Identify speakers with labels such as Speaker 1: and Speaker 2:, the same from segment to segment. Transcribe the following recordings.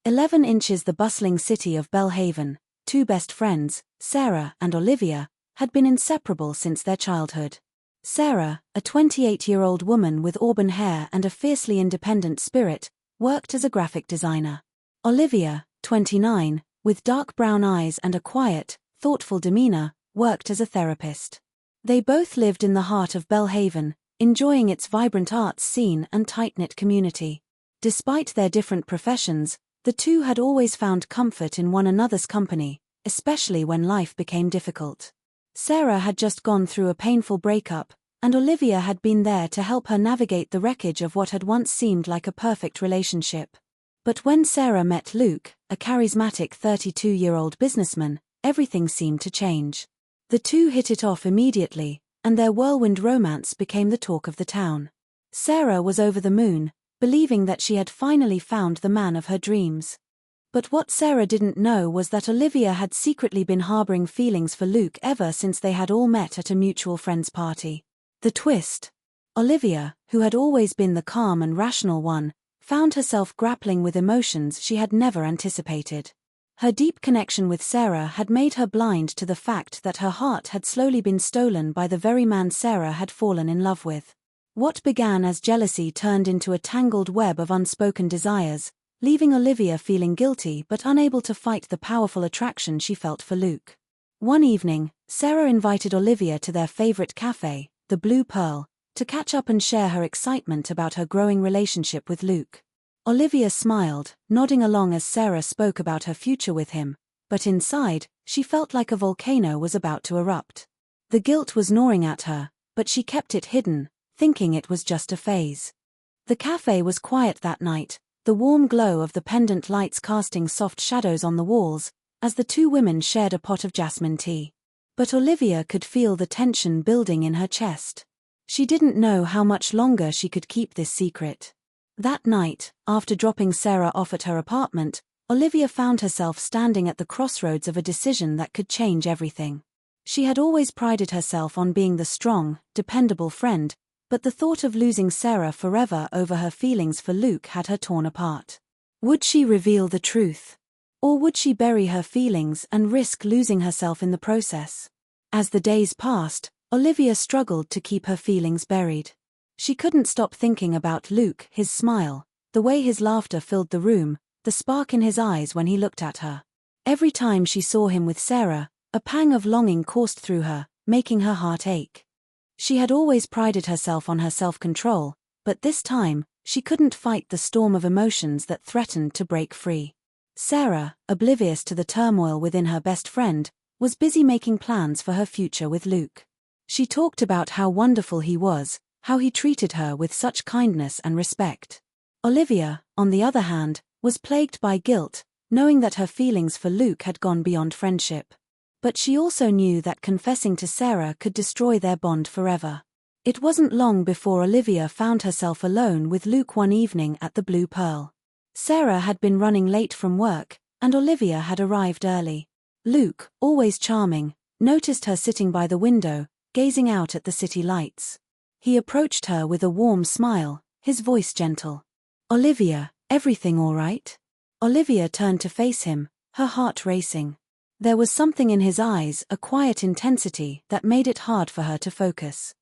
Speaker 1: 11 inches. The bustling city of Belhaven, two best friends, Sarah and Olivia, had been inseparable since their childhood. Sarah, a 28-year-old woman with auburn hair and a fiercely independent spirit, worked as a graphic designer. Olivia, 29, with dark brown eyes and a quiet, thoughtful demeanor, worked as a therapist. They both lived in the heart of Belhaven, enjoying its vibrant arts scene and tight-knit community. Despite their different professions, the two had always found comfort in one another's company, especially when life became difficult. Sarah had just gone through a painful breakup, and Olivia had been there to help her navigate the wreckage of what had once seemed like a perfect relationship. But when Sarah met Luke, a charismatic 32-year-old businessman, everything seemed to change. The two hit it off immediately, and their whirlwind romance became the talk of the town. Sarah was over the moon, believing that she had finally found the man of her dreams. But what Sarah didn't know was that Olivia had secretly been harboring feelings for Luke ever since they had all met at a mutual friend's party. The twist. Olivia, who had always been the calm and rational one, found herself grappling with emotions she had never anticipated. Her deep connection with Sarah had made her blind to the fact that her heart had slowly been stolen by the very man Sarah had fallen in love with. What began as jealousy turned into a tangled web of unspoken desires, leaving Olivia feeling guilty but unable to fight the powerful attraction she felt for Luke. One evening, Sarah invited Olivia to their favorite cafe, the Blue Pearl, to catch up and share her excitement about her growing relationship with Luke. Olivia smiled, nodding along as Sarah spoke about her future with him, but inside, she felt like a volcano was about to erupt. The guilt was gnawing at her, but she kept it hidden, thinking it was just a phase. The cafe was quiet that night, the warm glow of the pendant lights casting soft shadows on the walls, as the two women shared a pot of jasmine tea. But Olivia could feel the tension building in her chest. She didn't know how much longer she could keep this secret. That night, after dropping Sarah off at her apartment, Olivia found herself standing at the crossroads of a decision that could change everything. She had always prided herself on being the strong, dependable friend, but the thought of losing Sarah forever over her feelings for Luke had her torn apart. Would she reveal the truth? Or would she bury her feelings and risk losing herself in the process? As the days passed, Olivia struggled to keep her feelings buried. She couldn't stop thinking about Luke, his smile, the way his laughter filled the room, the spark in his eyes when he looked at her. Every time she saw him with Sarah, a pang of longing coursed through her, making her heart ache. She had always prided herself on her self-control, but this time, she couldn't fight the storm of emotions that threatened to break free. Sarah, oblivious to the turmoil within her best friend, was busy making plans for her future with Luke. She talked about how wonderful he was, how he treated her with such kindness and respect. Olivia, on the other hand, was plagued by guilt, knowing that her feelings for Luke had gone beyond friendship. But she also knew that confessing to Sarah could destroy their bond forever. It wasn't long before Olivia found herself alone with Luke one evening at the Blue Pearl. Sarah had been running late from work, and Olivia had arrived early. Luke, always charming, noticed her sitting by the window, gazing out at the city lights. He approached her with a warm smile, his voice gentle. "Olivia, everything all right?" Olivia turned to face him, her heart racing. There was something in his eyes, a quiet intensity, that made it hard for her to focus.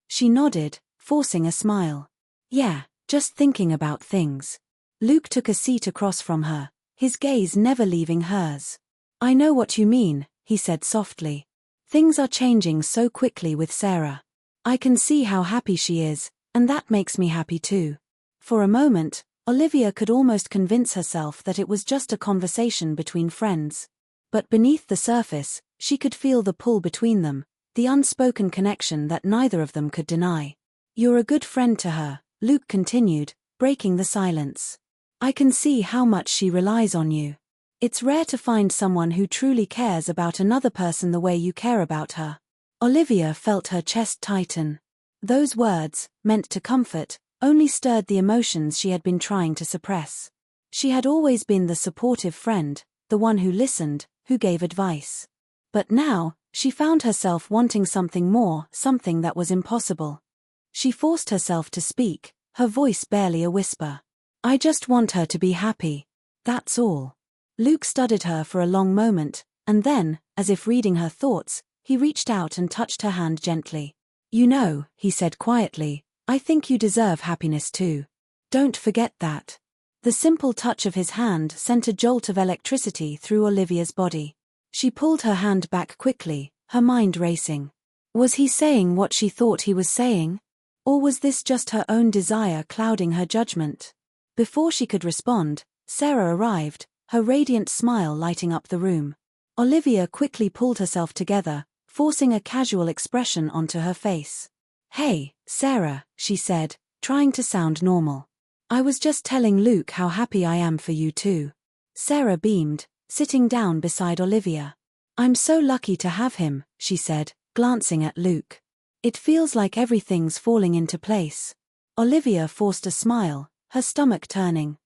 Speaker 1: She nodded, forcing a smile. "Yeah, just thinking about things." Luke took a seat across from her, his gaze never leaving hers. "I know what you mean," he said softly. "Things are changing so quickly with Sarah. I can see how happy she is, and that makes me happy too." For a moment, Olivia could almost convince herself that it was just a conversation between friends. But beneath the surface, she could feel the pull between them, the unspoken connection that neither of them could deny. "You're a good friend to her," Luke continued, breaking the silence. "I can see how much she relies on you. It's rare to find someone who truly cares about another person the way you care about her." Olivia felt her chest tighten. Those words, meant to comfort, only stirred the emotions she had been trying to suppress. She had always been the supportive friend, the one who listened, who gave advice. But now, she found herself wanting something more, something that was impossible. She forced herself to speak, her voice barely a whisper. "I just want her to be happy. That's all. Luke studied her for a long moment, and then, as if reading her thoughts, he reached out and touched her hand gently. You know, he said quietly, I think you deserve happiness too. Don't forget that. The simple touch of his hand sent a jolt of electricity through Olivia's body. She pulled her hand back quickly, her mind racing. Was he saying what she thought he was saying? Or was this just her own desire clouding her judgment? Before she could respond, Sarah arrived, her radiant smile lighting up the room. Olivia quickly pulled herself together, forcing a casual expression onto her face. Hey, Sarah, she said, trying to sound normal. I was just telling Luke how happy I am for you too. Sarah beamed, sitting down beside Olivia. I'm so lucky to have him, she said, glancing at Luke. It feels like everything's falling into place. Olivia forced a smile, her stomach turning.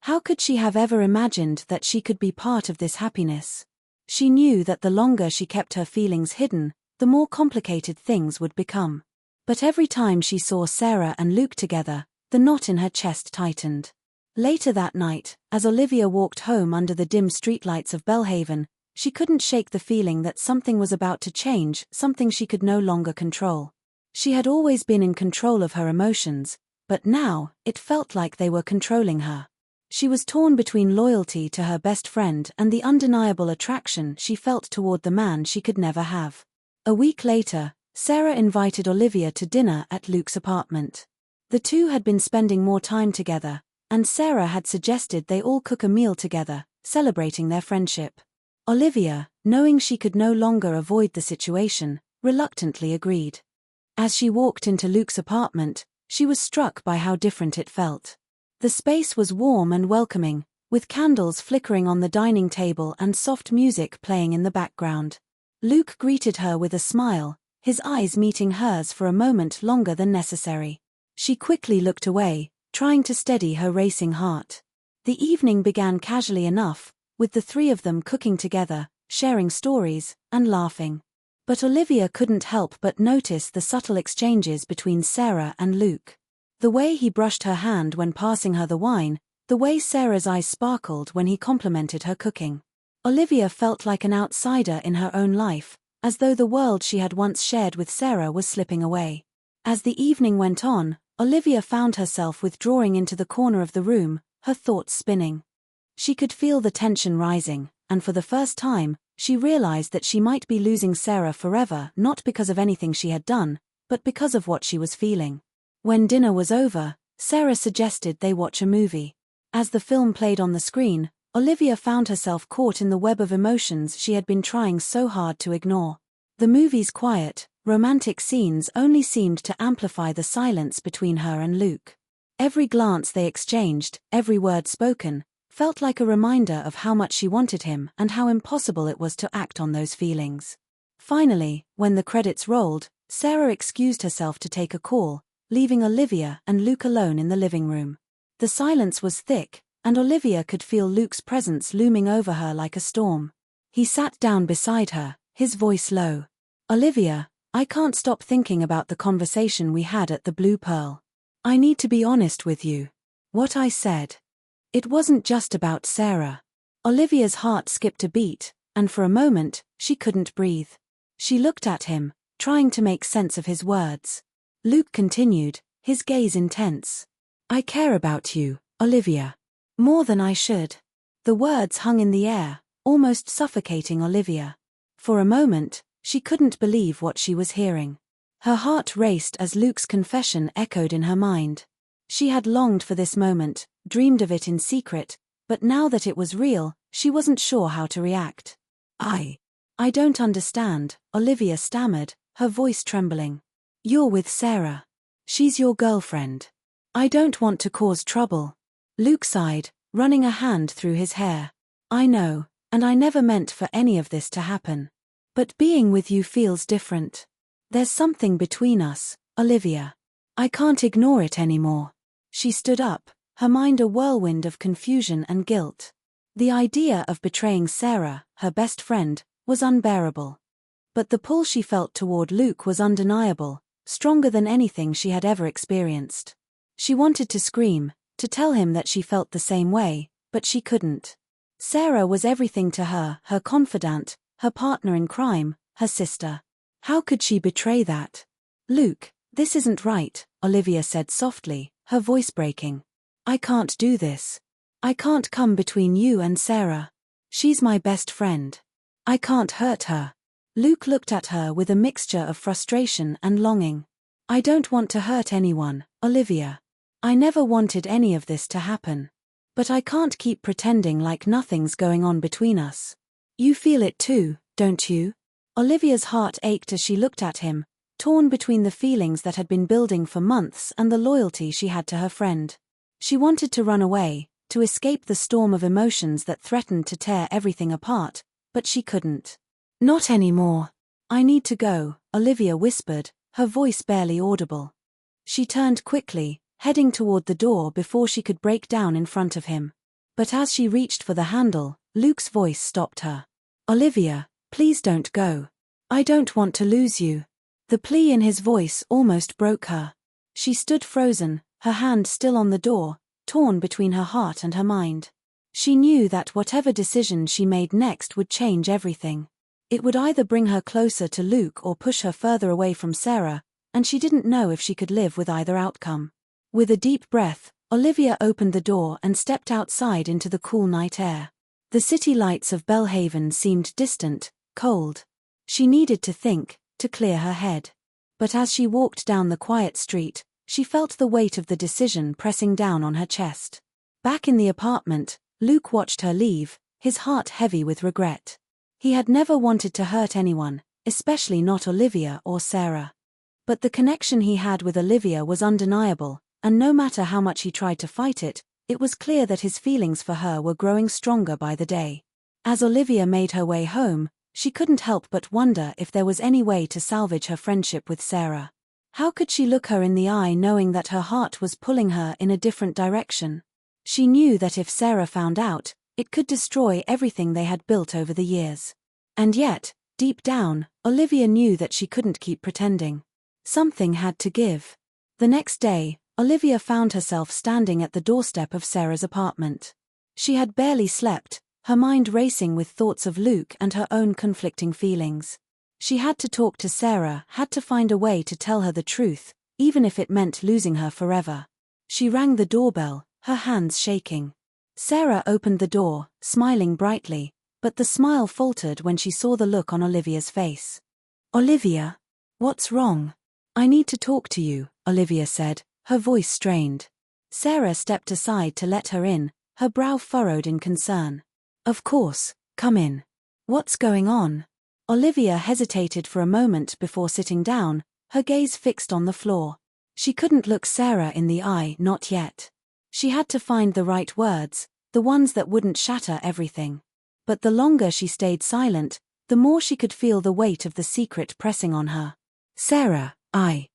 Speaker 1: How could she have ever imagined that she could be part of this happiness? She knew that the longer she kept her feelings hidden, the more complicated things would become. But every time she saw Sarah and Luke together, the knot in her chest tightened. Later that night, as Olivia walked home under the dim streetlights of Belhaven, she couldn't shake the feeling that something was about to change, something she could no longer control. She had always been in control of her emotions, but now, it felt like they were controlling her. She was torn between loyalty to her best friend and the undeniable attraction she felt toward the man she could never have. A week later, Sarah invited Olivia to dinner at Luke's apartment. The two had been spending more time together, and Sarah had suggested they all cook a meal together, celebrating their friendship. Olivia, knowing she could no longer avoid the situation, reluctantly agreed. As she walked into Luke's apartment, she was struck by how different it felt. The space was warm and welcoming, with candles flickering on the dining table and soft music playing in the background. Luke greeted her with a smile, his eyes meeting hers for a moment longer than necessary. She quickly looked away, trying to steady her racing heart. The evening began casually enough, with the three of them cooking together, sharing stories, and laughing. But Olivia couldn't help but notice the subtle exchanges between Sarah and Luke. The way he brushed her hand when passing her the wine, the way Sarah's eyes sparkled when he complimented her cooking. Olivia felt like an outsider in her own life, as though the world she had once shared with Sarah was slipping away. As the evening went on, Olivia found herself withdrawing into the corner of the room, her thoughts spinning. She could feel the tension rising, and for the first time, she realized that she might be losing Sarah forever, not because of anything she had done, but because of what she was feeling. When dinner was over, Sarah suggested they watch a movie. As the film played on the screen, Olivia found herself caught in the web of emotions she had been trying so hard to ignore. The movie's quiet, romantic scenes only seemed to amplify the silence between her and Luke. Every glance they exchanged, every word spoken, felt like a reminder of how much she wanted him and how impossible it was to act on those feelings. Finally, when the credits rolled, Sarah excused herself to take a call, leaving Olivia and Luke alone in the living room. The silence was thick, and Olivia could feel Luke's presence looming over her like a storm. He sat down beside her, his voice low. Olivia, I can't stop thinking about the conversation we had at the Blue Pearl. I need to be honest with you. What I said. It wasn't just about Sarah. Olivia's heart skipped a beat, and for a moment, she couldn't breathe. She looked at him, trying to make sense of his words. Luke continued, his gaze intense. I care about you, Olivia. More than I should. The words hung in the air, almost suffocating Olivia. For a moment, she couldn't believe what she was hearing. Her heart raced as Luke's confession echoed in her mind. She had longed for this moment, dreamed of it in secret, but now that it was real, she wasn't sure how to react. I don't understand, Olivia stammered, her voice trembling. You're with Sarah. She's your girlfriend. I don't want to cause trouble. Luke sighed, running a hand through his hair. I know, and I never meant for any of this to happen. But being with you feels different. There's something between us, Olivia. I can't ignore it anymore. She stood up, her mind a whirlwind of confusion and guilt. The idea of betraying Sarah, her best friend, was unbearable. But the pull she felt toward Luke was undeniable, stronger than anything she had ever experienced. She wanted to scream, to tell him that she felt the same way, but she couldn't. Sarah was everything to her, her confidant, her partner in crime, her sister. How could she betray that? "Luke, this isn't right," Olivia said softly, her voice breaking. "I can't do this. I can't come between you and Sarah. She's my best friend. I can't hurt her." Luke looked at her with a mixture of frustration and longing. "I don't want to hurt anyone, Olivia. I never wanted any of this to happen. But I can't keep pretending like nothing's going on between us. You feel it too, don't you?" Olivia's heart ached as she looked at him, torn between the feelings that had been building for months and the loyalty she had to her friend. She wanted to run away, to escape the storm of emotions that threatened to tear everything apart, but she couldn't. "Not anymore. I need to go," Olivia whispered, her voice barely audible. She turned quickly, heading toward the door before she could break down in front of him. But as she reached for the handle, Luke's voice stopped her. "Olivia, please don't go. I don't want to lose you." The plea in his voice almost broke her. She stood frozen, her hand still on the door, torn between her heart and her mind. She knew that whatever decision she made next would change everything. It would either bring her closer to Luke or push her further away from Sarah, and she didn't know if she could live with either outcome. With a deep breath, Olivia opened the door and stepped outside into the cool night air. The city lights of Belhaven seemed distant, cold. She needed to think, to clear her head. But as she walked down the quiet street, she felt the weight of the decision pressing down on her chest. Back in the apartment, Luke watched her leave, his heart heavy with regret. He had never wanted to hurt anyone, especially not Olivia or Sarah. But the connection he had with Olivia was undeniable, and no matter how much he tried to fight it, it was clear that his feelings for her were growing stronger by the day. As Olivia made her way home, she couldn't help but wonder if there was any way to salvage her friendship with Sarah. How could she look her in the eye knowing that her heart was pulling her in a different direction? She knew that if Sarah found out, it could destroy everything they had built over the years. And yet, deep down, Olivia knew that she couldn't keep pretending. Something had to give. The next day, Olivia found herself standing at the doorstep of Sarah's apartment. She had barely slept, her mind racing with thoughts of Luke and her own conflicting feelings. She had to talk to Sarah, had to find a way to tell her the truth, even if it meant losing her forever. She rang the doorbell, her hands shaking. Sarah opened the door, smiling brightly, but the smile faltered when she saw the look on Olivia's face. "Olivia? What's wrong?" "I need to talk to you," Olivia said, her voice strained. Sarah stepped aside to let her in, her brow furrowed in concern. "Of course, come in. What's going on?" Olivia hesitated for a moment before sitting down, her gaze fixed on the floor. She couldn't look Sarah in the eye, not yet. She had to find the right words, the ones that wouldn't shatter everything. But the longer she stayed silent, the more she could feel the weight of the secret pressing on her. "Sarah, I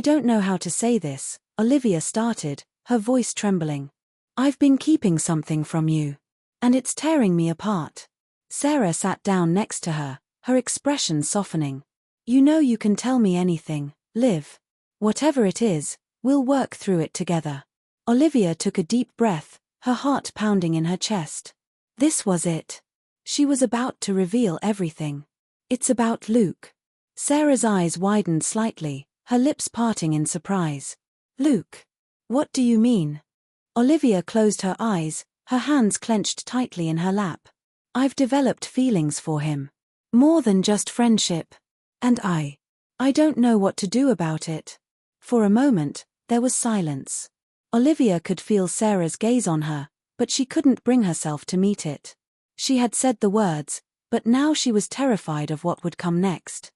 Speaker 1: don't know how to say this," Olivia started, her voice trembling. "I've been keeping something from you. And it's tearing me apart." Sarah sat down next to her, her expression softening. "You know you can tell me anything, Liv. Whatever it is, we'll work through it together." Olivia took a deep breath, her heart pounding in her chest. This was it. She was about to reveal everything. "It's about Luke." Sarah's eyes widened slightly, her lips parting in surprise. "Luke? What do you mean?" Olivia closed her eyes, her hands clenched tightly in her lap. "I've developed feelings for him. More than just friendship. And I don't know what to do about it." For a moment, there was silence. Olivia could feel Sarah's gaze on her, but she couldn't bring herself to meet it. She had said the words, but now she was terrified of what would come next.